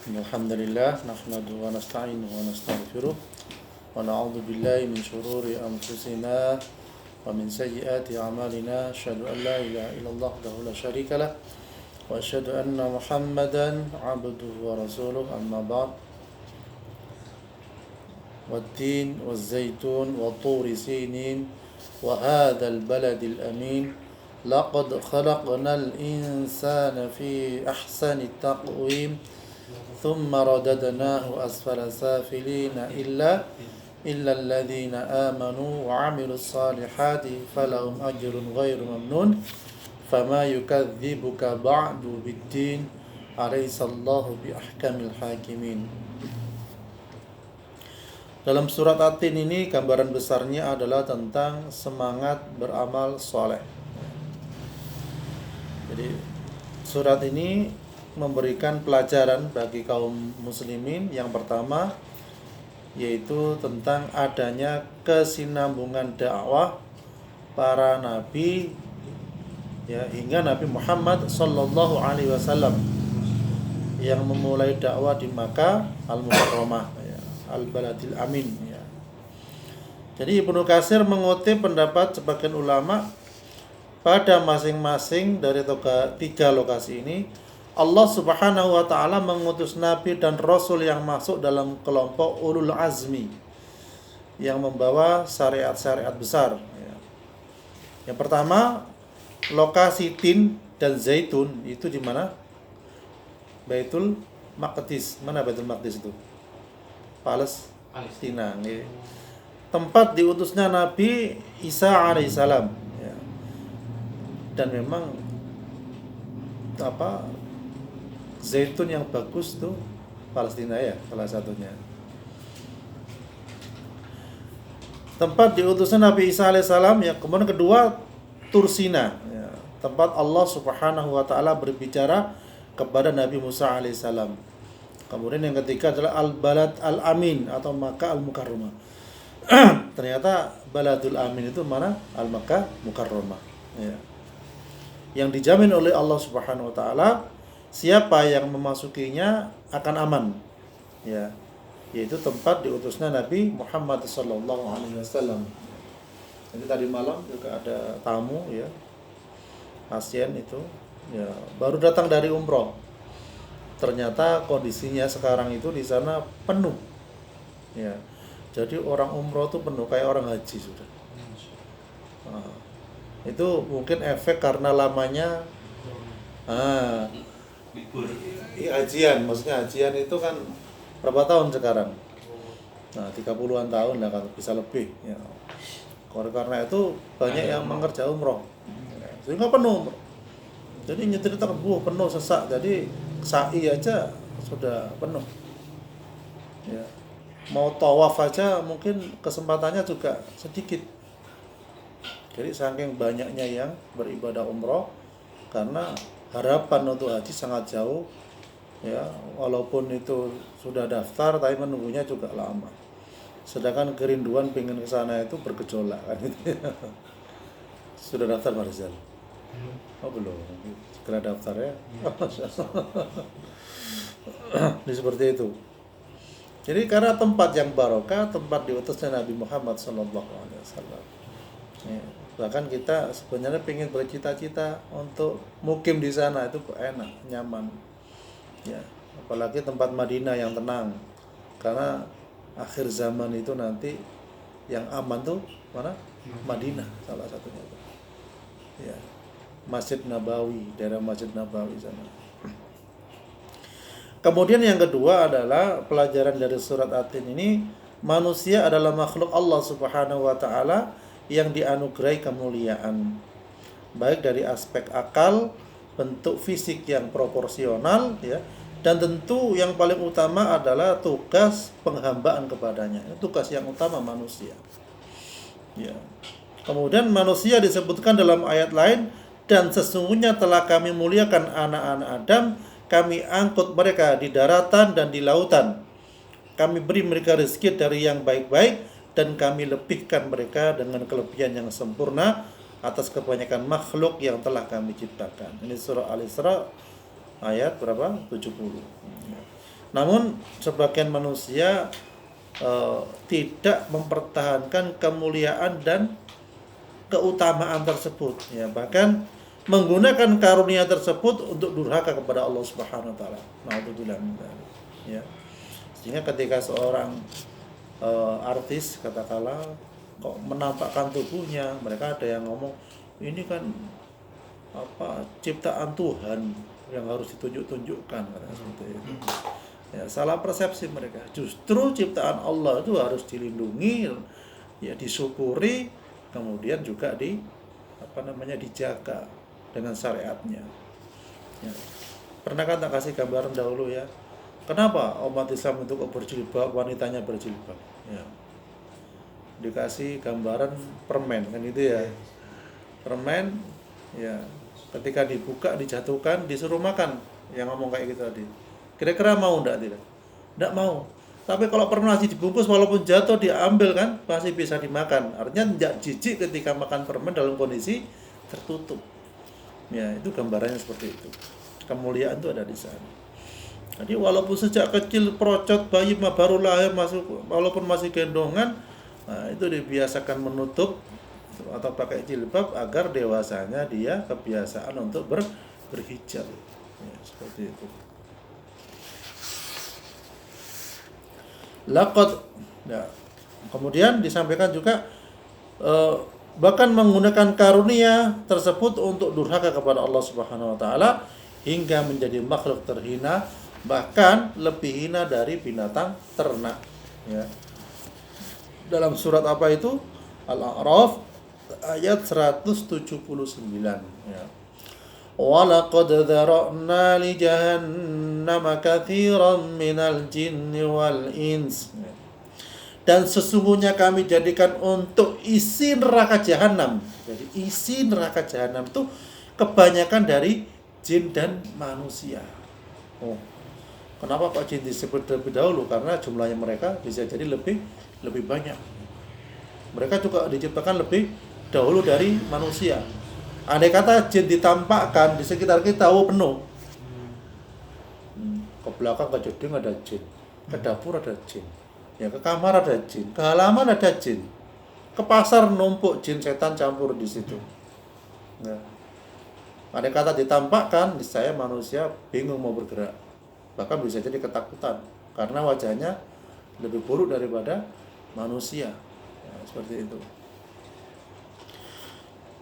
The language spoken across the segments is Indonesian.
الحمد لله نحمده ونستعينه ونستغفره ونعوذ بالله من شرور أنفسنا ومن سيئات أعمالنا أشهد أن لا إله إلا الله وحده لا شريك له وأشهد أن محمدا عبده ورسوله أما بعد والتين والزيتون والطور سينين وهذا البلد الأمين لقد خلقنا الإنسان في أحسن التقويم ثم رددناه أسفل سافلين إلا الذين آمنوا وعملوا الصالحات فلهم أجر غير ممنون فما يكذبك بعد بالدين أليس الله بأحكم الحاكمين. Dalam surat At-Tin ini gambaran besarnya adalah tentang semangat beramal soleh. Jadi surat ini memberikan pelajaran bagi kaum muslimin. Yang pertama yaitu tentang adanya kesinambungan dakwah para nabi ya, hingga Nabi Muhammad sallallahu alaihi wasallam yang memulai dakwah di Makkah Al-Mukarramah ya, Al-Baladil Amin ya. Jadi Ibnu Katsir mengutip pendapat sebagian ulama pada masing-masing dari tiga lokasi ini Allah Subhanahu wa taala mengutus nabi dan rasul yang masuk dalam kelompok ulul azmi yang membawa syariat-syariat besar ya. Yang pertama, lokasi Tin dan Zaitun itu di mana? Baitul Maqdis. Mana Baitul Maqdis itu? Palestina ya. Tempat diutusnya Nabi Isa alaihissalam ya. Dan memang Zaitun yang bagus tuh Palestina ya, salah satunya. Tempat diutusnya Nabi Isa alaihissalam ya. Kemudian kedua, Tursina ya, tempat Allah Subhanahu wa taala berbicara kepada Nabi Musa alaihissalam. Kemudian yang ketiga adalah Al-Balad Al-Amin atau Makkah Al-Mukarramah. Ternyata Baladul Amin itu mana? Al-Makkah Mukarramah ya. Yang dijamin oleh Allah Subhanahu wa taala siapa yang memasukinya akan aman ya, yaitu tempat diutusnya Nabi Muhammad sallallahu alaihi wasallam. Jadi tadi malam juga ada tamu ya, pasien itu ya baru datang dari umroh. Ternyata kondisinya sekarang itu di sana penuh ya. Jadi orang umroh tuh penuh kayak orang haji sudah. Nah, itu mungkin efek karena lamanya hajian, maksudnya hajian itu kan berapa tahun sekarang? Nah, 30-an tahun lah, kan bisa lebih ya. Karena itu banyak yang mengerja umroh sehingga penuh. Jadi nyetirkan penuh sesak, jadi sa'i aja sudah penuh ya. Mau tawaf aja mungkin kesempatannya juga sedikit. Jadi saking banyaknya yang beribadah umroh, karena harapan untuk haji sangat jauh ya, walaupun itu sudah daftar tapi menunggunya juga lama. Sedangkan kerinduan pengen ke sana itu bergejolak kan gitu. Sudah daftar Pak Rizal? Oh belum, segera daftar ya. Ini seperti itu. Jadi karena tempat yang barokah, tempat diutusnya Nabi Muhammad sallallahu alaihi wasallam. Ya. Bahkan kita sebenarnya pengen bercita-cita untuk mukim di sana, itu enak, nyaman ya. Apalagi tempat Madinah yang tenang, karena akhir zaman itu nanti yang aman tuh mana? Madinah salah satunya itu ya. Masjid Nabawi, daerah Masjid Nabawi sana. Kemudian yang kedua adalah pelajaran dari surat At-Tin ini, manusia adalah makhluk Allah Subhanahu wa taala yang dianugerahi kemuliaan, baik dari aspek akal, bentuk fisik yang proporsional ya, dan tentu yang paling utama adalah tugas penghambaan kepadanya. Itu tugas yang utama manusia ya. Kemudian manusia disebutkan dalam ayat lain, dan sesungguhnya telah kami muliakan anak-anak Adam, kami angkut mereka di daratan dan di lautan, kami beri mereka rezeki dari yang baik-baik, dan kami lebihkan mereka dengan kelebihan yang sempurna atas kebanyakan makhluk yang telah kami ciptakan. Ini surah Al-Isra ayat berapa? 70. Namun sebagian manusia tidak mempertahankan kemuliaan dan keutamaan tersebut, ya, bahkan menggunakan karunia tersebut untuk durhaka kepada Allah Subhanahu wa taala. Nauzubillah min dzalik. Ya. Sehingga ketika seorang artis katakanlah kok menampakkan tubuhnya, mereka ada yang ngomong ini kan ciptaan Tuhan yang harus ditunjuk-tunjukkan, katanya seperti itu. Ya, salah persepsi mereka. Justru ciptaan Allah itu harus dilindungi, ya, disyukuri, kemudian juga dijaga dengan syariatnya. Ya. Pernah kan tak kasih gambaran dahulu, ya, kenapa umat Islam itu kok berjilbab, wanitanya berjilbab? Ya. Dikasih gambaran permen kan itu, ya. Permen, ya, ketika dibuka, dijatuhkan, disuruh makan. Yang ngomong kayak gitu tadi. Kira-kira mau enggak? Tidak mau. Tapi kalau permen masih dibungkus, walaupun jatuh diambil kan, masih bisa dimakan. Artinya tidak jijik ketika makan permen dalam kondisi tertutup. Ya, itu gambarannya seperti itu. Kemuliaan itu ada di sana. Jadi walaupun sejak kecil procot, bayi baru lahir walaupun masih gendongan, nah, itu dibiasakan menutup atau pakai jilbab agar dewasanya dia kebiasaan untuk berhijab. Ya, seperti itu. Laqad, ya. Kemudian disampaikan juga bahkan menggunakan karunia tersebut untuk durhaka kepada Allah Subhanahu wa taala hingga menjadi makhluk terhina, bahkan lebih hina dari binatang ternak, ya. Dalam surat apa itu? Al-A'raf ayat 179, ya. وَلَقَدْ ذَرَأْنَا لِجَهَنَّمَ كَثِيرًا مِنَ الْجِنِّ وَالْإِنسِ. Dan sesungguhnya kami jadikan untuk isi neraka jahanam. Jadi isi neraka jahanam itu kebanyakan dari jin dan manusia. Oh, kenapa kok jin disebut terlebih dahulu? Karena jumlahnya mereka bisa jadi lebih banyak. Mereka juga diciptakan lebih dahulu dari manusia. Andai kata jin ditampakkan di sekitar kita, penuh. Ke belakang, ke jeding ada jin, ke dapur ada jin, ya, ke kamar ada jin, ke halaman ada jin, ke pasar numpuk jin setan campur di situ. Nah, andai kata ditampakkan, saya manusia bingung mau bergerak, bahkan bisa jadi ketakutan karena wajahnya lebih buruk daripada manusia. Ya, seperti itu.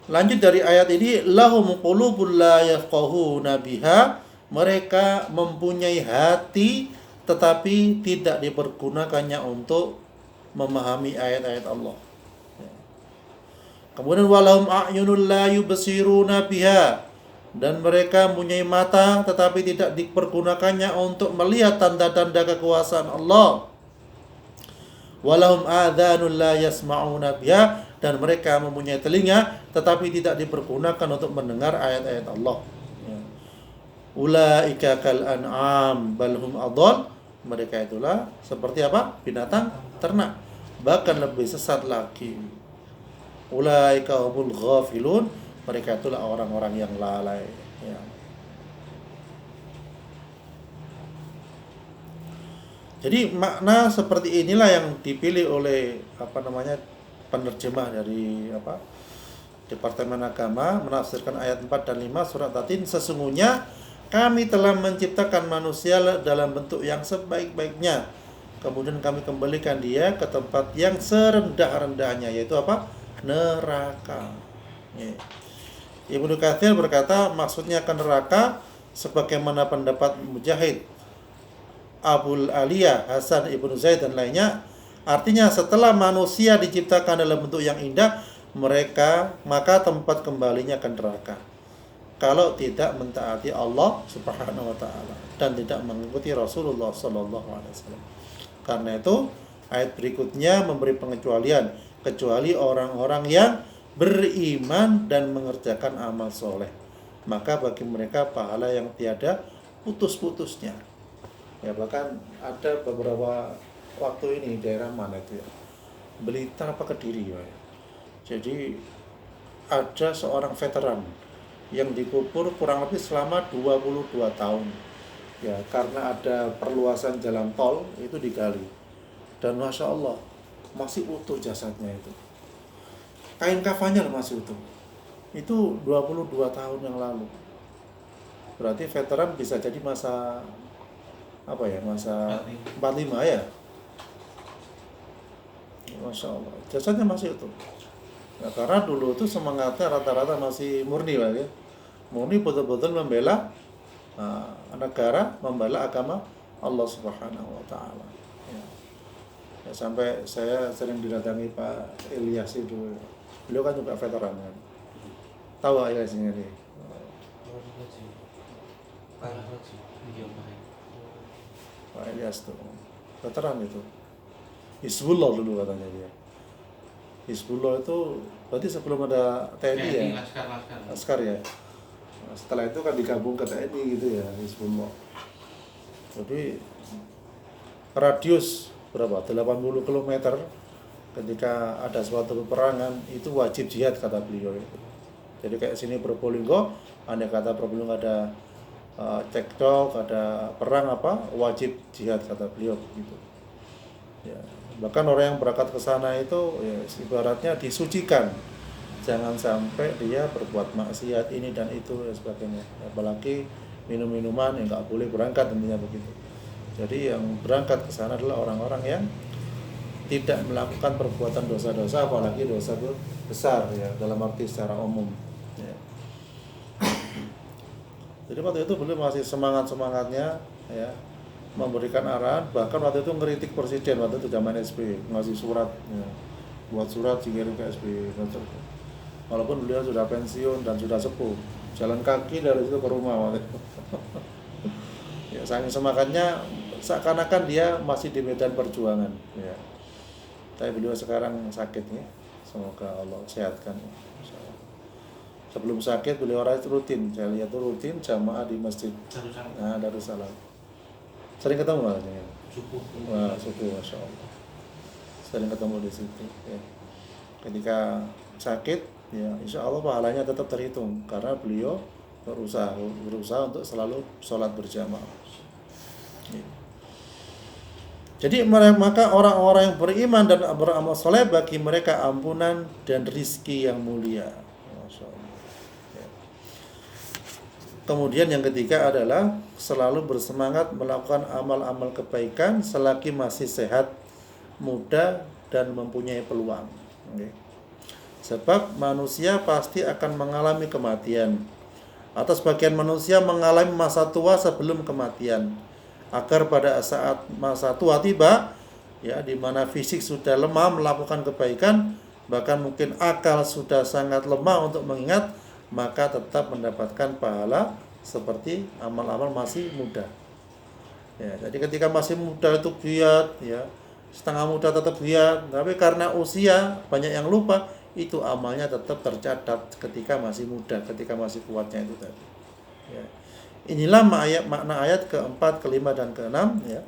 Lanjut dari ayat ini, lahum qulubul la yafqahuna biha, mereka mempunyai hati tetapi tidak dipergunakannya untuk memahami ayat-ayat Allah. Kemudian walahum a'yunul la yubsiruna biha, dan mereka mempunyai mata tetapi tidak dipergunakannya untuk melihat tanda-tanda kekuasaan Allah. Walahum adhanul la yasma'una biha, dan mereka mempunyai telinga tetapi tidak dipergunakan untuk mendengar ayat-ayat Allah. Ulaika kal an'am bal hum adall, mereka itulah seperti apa? Binatang ternak, bahkan lebih sesat lagi. Ulaika humul ghafilun, mereka itulah orang-orang yang lalai, ya. Jadi makna seperti inilah yang dipilih oleh penerjemah dari Departemen Agama menafsirkan ayat 4 dan 5 surat Tatin. Sesungguhnya kami telah menciptakan manusia dalam bentuk yang sebaik-baiknya, kemudian kami kembalikan dia ke tempat yang serendah-rendahnya, yaitu apa? Neraka. Ibnu Katsir berkata maksudnya ke neraka sebagaimana pendapat Mujahid, Abul Aliyah, Hasan Ibnu Zaid dan lainnya. Artinya setelah manusia diciptakan dalam bentuk yang indah, maka tempat kembalinya ke neraka kalau tidak mentaati Allah Subhanahu wa taala dan tidak mengikuti Rasulullah sallallahu alaihi wasallam. Karena itu ayat berikutnya memberi pengecualian, kecuali orang-orang yang beriman dan mengerjakan amal soleh, maka bagi mereka pahala yang tiada putus-putusnya. Ya, bahkan ada beberapa waktu ini daerah mana itu, ya, Blitar apa Kediri, ya. Jadi ada seorang veteran yang dikubur kurang lebih selama 22 tahun. Ya, karena ada perluasan jalan tol itu digali. Dan Masya Allah, masih utuh jasadnya itu. Kain kafannya masih utuh. Itu 22 tahun yang lalu. Berarti veteran bisa jadi masa apa ya, masa 45 ya. Masya Allah, jasadnya masih utuh. Nah, karena dulu itu semangatnya rata-rata masih murni lah ya. Murni betul-betul membela negara, membela agama Allah Subhanahu wa taala. Ya. Ya, sampai saya sering didatangi Pak Ilyas itu. Beliau kan juga veteran kan. Tahu Ilyas ini? Pak Ilyas tuh veteran itu. Hizbullah dulu katanya dia. Hizbullah itu berarti sebelum ada TNI ya? Laskar ya. Nah, setelah itu kan digabung ke TNI gitu ya, Hizbullah. Jadi radius berapa? 80 km ketika ada suatu peperangan itu wajib jihad kata beliau itu. Jadi kayak sini Probolinggo, andai kata Probolinggo ada cekcok, ada perang apa, wajib jihad kata beliau begitu. Ya, bahkan orang yang berangkat ke sana itu ya, ibaratnya disucikan. Jangan sampai dia berbuat maksiat ini dan itu dan sebagainya. Apalagi minum-minuman yang nggak boleh berangkat tentunya begitu. Jadi yang berangkat ke sana adalah orang-orang yang tidak melakukan perbuatan dosa-dosa, apalagi dosa besar ya, dalam arti secara umum. Ya. Jadi waktu itu beliau masih semangatnya ya, memberikan arahan, bahkan waktu itu ngeritik presiden waktu itu zaman SBY, ngasih surat ya, buat surat dikirim ke SBY. Walaupun beliau sudah pensiun dan sudah sepuh, jalan kaki dari situ ke rumah waktu itu. Ya, saking semangatnya seakan-akan dia masih di medan perjuangan ya. Tapi beliau sekarang sakit ya, semoga Allah sehatkan ya. Sebelum sakit beliau rutin, saya lihat tuh rutin jamaah di masjid Darussalam. Sering ketemu lah ya. Wah, subuh, Masya Allah. Sering ketemu di situ ya. Ketika sakit ya, insya Allah pahalanya tetap terhitung karena beliau berusaha untuk selalu sholat berjamaah. Ya. Jadi maka orang-orang yang beriman dan beramal soleh bagi mereka ampunan dan rizki yang mulia. Masya Allah. Ya. Kemudian yang ketiga adalah selalu bersemangat melakukan amal-amal kebaikan selagi masih sehat, muda dan mempunyai peluang. Okay. Sebab manusia pasti akan mengalami kematian. Atau sebagian manusia mengalami masa tua sebelum kematian. Agar pada saat masa tua tiba, ya, di mana fisik sudah lemah melakukan kebaikan, bahkan mungkin akal sudah sangat lemah untuk mengingat, maka tetap mendapatkan pahala seperti amal-amal masih muda. Ya, jadi ketika masih muda itu giat, ya, setengah muda tetap giat, tapi karena usia banyak yang lupa, itu amalnya tetap tercatat ketika masih muda, ketika masih kuatnya itu tadi. Ya. Inilah makna ayat keempat, kelima dan keenam ya.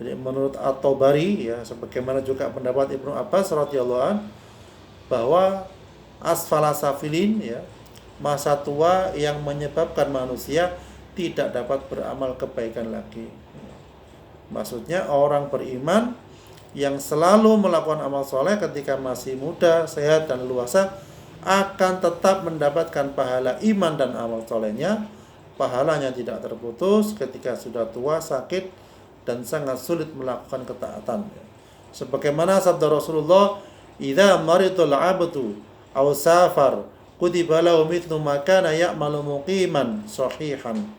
Jadi menurut At-Tabari ya, sebagaimana juga pendapat Ibnu Abbas radhiyallahu an, bahwa asfala safilin ya, masa tua yang menyebabkan manusia tidak dapat beramal kebaikan lagi. Maksudnya orang beriman yang selalu melakukan amal soleh ketika masih muda, sehat dan luasa akan tetap mendapatkan pahala iman dan amal solehnya. Pahalanya tidak terputus ketika sudah tua, sakit dan sangat sulit melakukan ketaatan. Sebagaimana sabda Rasulullah, "Idza maridul 'abdu aw safar, kutiba lahu mithlu ma kana ya'malu muqiman sahihan."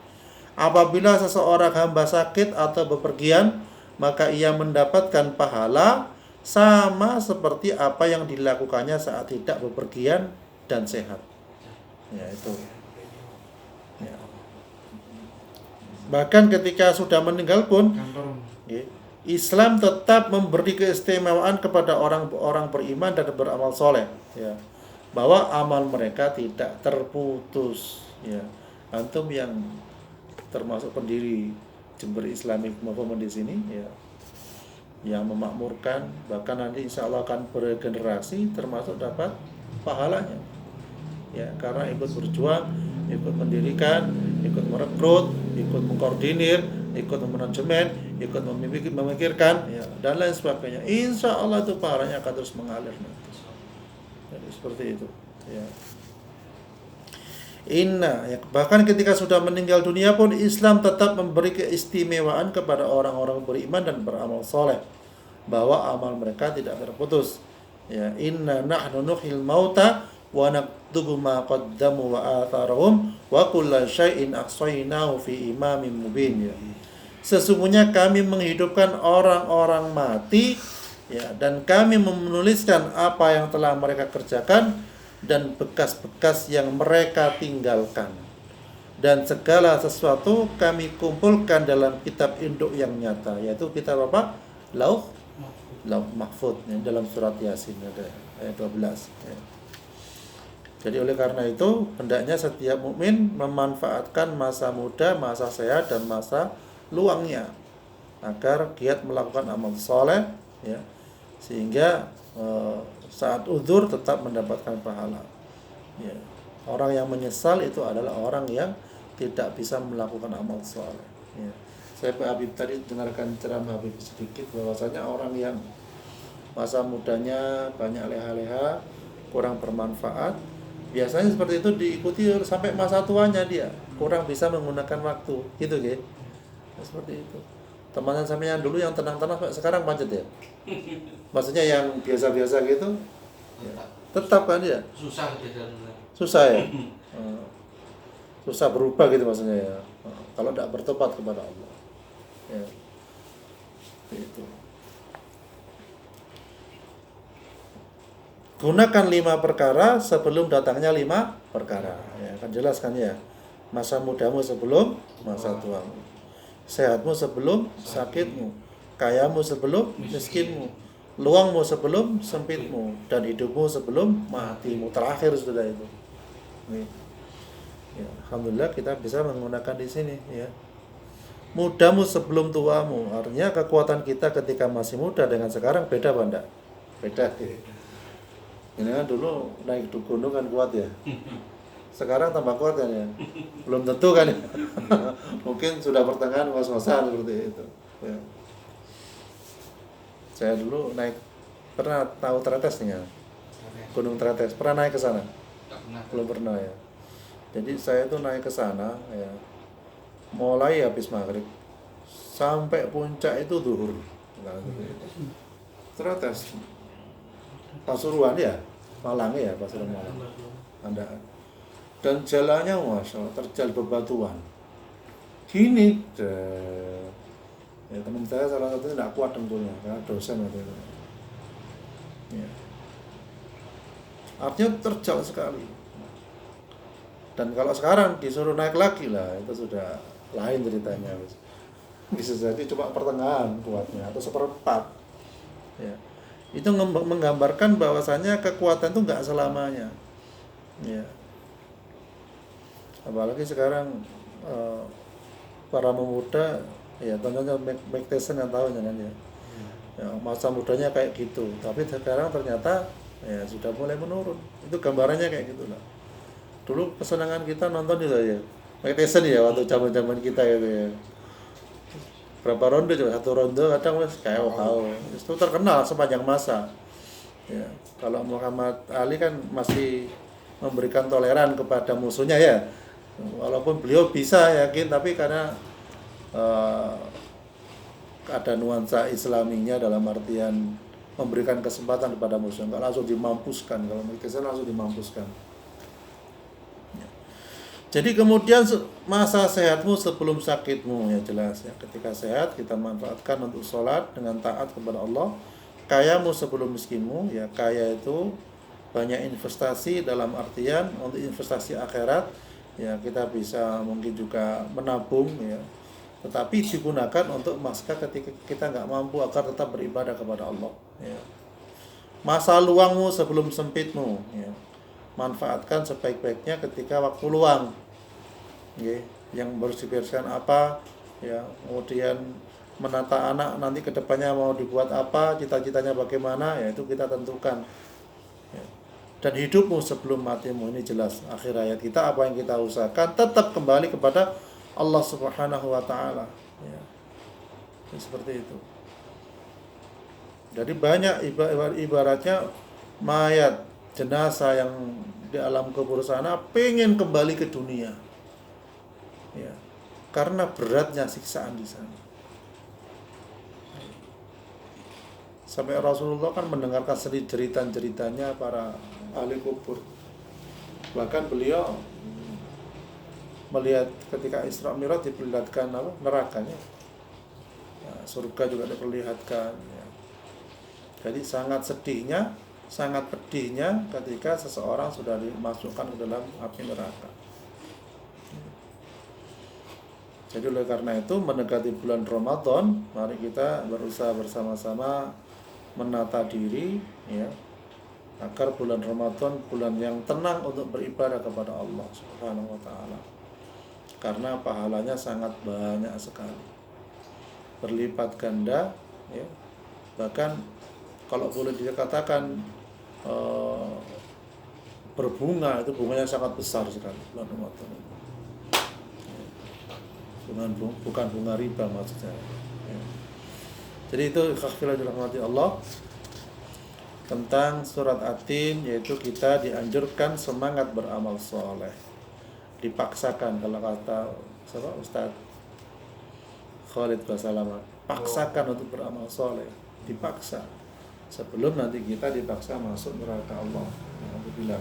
Apabila seseorang hamba sakit atau bepergian, maka ia mendapatkan pahala sama seperti apa yang dilakukannya saat tidak bepergian dan sehat. Ya, itu. Ya. Bahkan ketika sudah meninggal pun Islam tetap memberi keistimewaan kepada orang-orang beriman dan beramal soleh ya, bahwa amal mereka tidak terputus ya. Antum yang termasuk pendiri Jember Islamic Movement di sini ya, yang memakmurkan, bahkan nanti insya Allah akan bergenerasi termasuk dapat pahalanya ya, karena ikut berjuang ikut mendirikan, ikut merekrut, ikut mengkoordinir, ikut memanajemen, ikut memikirkan, ya, dan lain sebagainya. Insya Allah itu pahalanya akan terus mengalir nanti. Jadi seperti itu. Ya. Ya, bahkan ketika sudah meninggal dunia pun Islam tetap memberi keistimewaan kepada orang-orang beriman dan beramal soleh, bahwa amal mereka tidak terputus. Ya, inna nahnu nuhyil mauta wa naktubu ma qaddamu wa atharahum wa kulla syai'in ahsaynahu fi imamin mubin. Ya. Sesungguhnya kami menghidupkan orang-orang mati, ya, dan kami menuliskan apa yang telah mereka kerjakan dan bekas-bekas yang mereka tinggalkan, dan segala sesuatu kami kumpulkan dalam kitab induk yang nyata, yaitu kitab apa? Lauh Mahfuz, ya, dalam surat Yasin ada ayat 12, ya. Jadi oleh karena itu hendaknya setiap mukmin memanfaatkan masa muda, masa sehat, dan masa luangnya agar giat melakukan amal soleh, ya, sehingga saat uzur tetap mendapatkan pahala. Ya. Orang yang menyesal itu adalah orang yang tidak bisa melakukan amal soleh. Ya. Saya Pak Habib tadi dengarkan ceramah Habib sedikit bahwasanya orang yang masa mudanya banyak leha-leha, kurang bermanfaat, biasanya seperti itu diikuti sampai masa tuanya dia kurang bisa menggunakan waktu, gitu ya. Seperti itu. Teman-teman sampean dulu yang tenang-tenang sekarang macet ya. Maksudnya yang biasa-biasa gitu, ya, tetap kan ya. Susah ya. Susah berubah gitu maksudnya ya. Kalau tidak bertobat kepada Allah. Ya. Itu. Gunakan 5 perkara sebelum datangnya 5 perkara. Ya, kan jelas kan ya. Masa mudamu sebelum masa tuamu. Sehatmu sebelum sakitmu, kayamu sebelum miskinmu, luangmu sebelum sempitmu, dan hidupmu sebelum matimu. Terakhir sudah itu. Ya, alhamdulillah kita bisa menggunakan di sini. Ya. Mudamu sebelum tuamu, artinya kekuatan kita ketika masih muda dengan sekarang beda apa enggak? Beda. Ini kan dulu naik gunung kan kuat ya. Sekarang tambah kuat kan ya, belum tentu kan ya. Mungkin sudah pertengahan ngos-ngosan seperti itu ya. Saya dulu naik, pernah tahu Tretes nih ya, Gunung Tretes, pernah naik ke sana? Belum pernah ya. Jadi saya tuh naik ke sana ya, mulai habis maghrib sampai puncak itu zuhur. Tretes Pasuruan ya, Malang ya, Pasuruan Malang, Andaan. Dan jalannya masya Allah terjal bebatuan gini deh. Ya, teman saya salah satunya tidak kuat dengkulnya karena dosen itu ya. Artinya terjal sekali. Dan kalau sekarang disuruh naik lagi lah, itu sudah lain ceritanya. Bisa jadi cuma pertengahan kuatnya atau seperempat ya. Itu menggambarkan bahwasanya kekuatan itu nggak selamanya ya. Apalagi sekarang para pemuda ya, tentunya Mike Tyson yang tahu kan ya. Ya, masa mudanya kayak gitu, tapi sekarang ternyata ya sudah mulai menurun. Itu gambarannya kayak gitulah. Dulu kesenangan kita nonton itu ya, Mike Tyson ya waktu zaman-zaman kita gitu ya. Berapa ronde coba? 1 ronde kadang wes kayak tahu. Itu terkenal sepanjang masa. Ya, kalau Muhammad Ali kan masih memberikan toleran kepada musuhnya ya. Walaupun beliau bisa yakin, tapi karena ada nuansa islaminya dalam artian memberikan kesempatan kepada musuh, nggak langsung dimampuskan. Kalau mereka langsung dimampuskan. Jadi kemudian masa sehatmu sebelum sakitmu, ya jelas ya. Ketika sehat kita manfaatkan untuk sholat dengan taat kepada Allah. Kayamu sebelum miskinmu, ya kaya itu banyak investasi dalam artian untuk investasi akhirat. Ya kita bisa mungkin juga menabung ya, tetapi digunakan untuk masa ketika kita nggak mampu agar tetap beribadah kepada Allah ya. Masa luangmu sebelum sempitmu ya, manfaatkan sebaik-baiknya ketika waktu luang ya, yang bersih-bersihkan apa ya, kemudian menata anak nanti kedepannya mau dibuat apa, cita-citanya bagaimana ya, itu kita tentukan ya. dan hidupmu sebelum matimu. Ini jelas akhir ayat kita. Apa yang kita usahakan tetap kembali kepada Allah Subhanahu wa taala, ya. Seperti itu. Jadi banyak ibaratnya mayat jenazah yang di alam kubur sana pengen kembali ke dunia, ya, karena beratnya siksaan di sana. Sampai Rasulullah kan mendengarkan cerita-ceritanya para ahli kubur. Bahkan beliau melihat ketika Isra Mi'raj diperlihatkan nerakanya, ya, surga juga diperlihatkan, ya. Jadi sangat pedihnya ketika seseorang sudah dimasukkan ke dalam api neraka. Jadi oleh karena itu mendekati bulan Ramadan, mari kita berusaha bersama-sama menata diri, ya, agar bulan Ramadan bulan yang tenang untuk beribadah kepada Allah Subhanahu wa taala. Karena pahalanya sangat banyak sekali, berlipat ganda, ya. Bahkan kalau boleh dikatakan berbunga, itu bunganya sangat besar sekali bulan Ramadan. Bukan bunga riba maksudnya, ya. Jadi itu ikhwatillahi dirahmati Allah tentang surat At-Tin, yaitu kita dianjurkan semangat beramal soleh, dipaksakan. Kalau kata siapa, Ustaz Khalid Basalamah, paksakan untuk beramal soleh, dipaksa sebelum nanti kita dipaksa masuk neraka Allah. Alhamdulillah.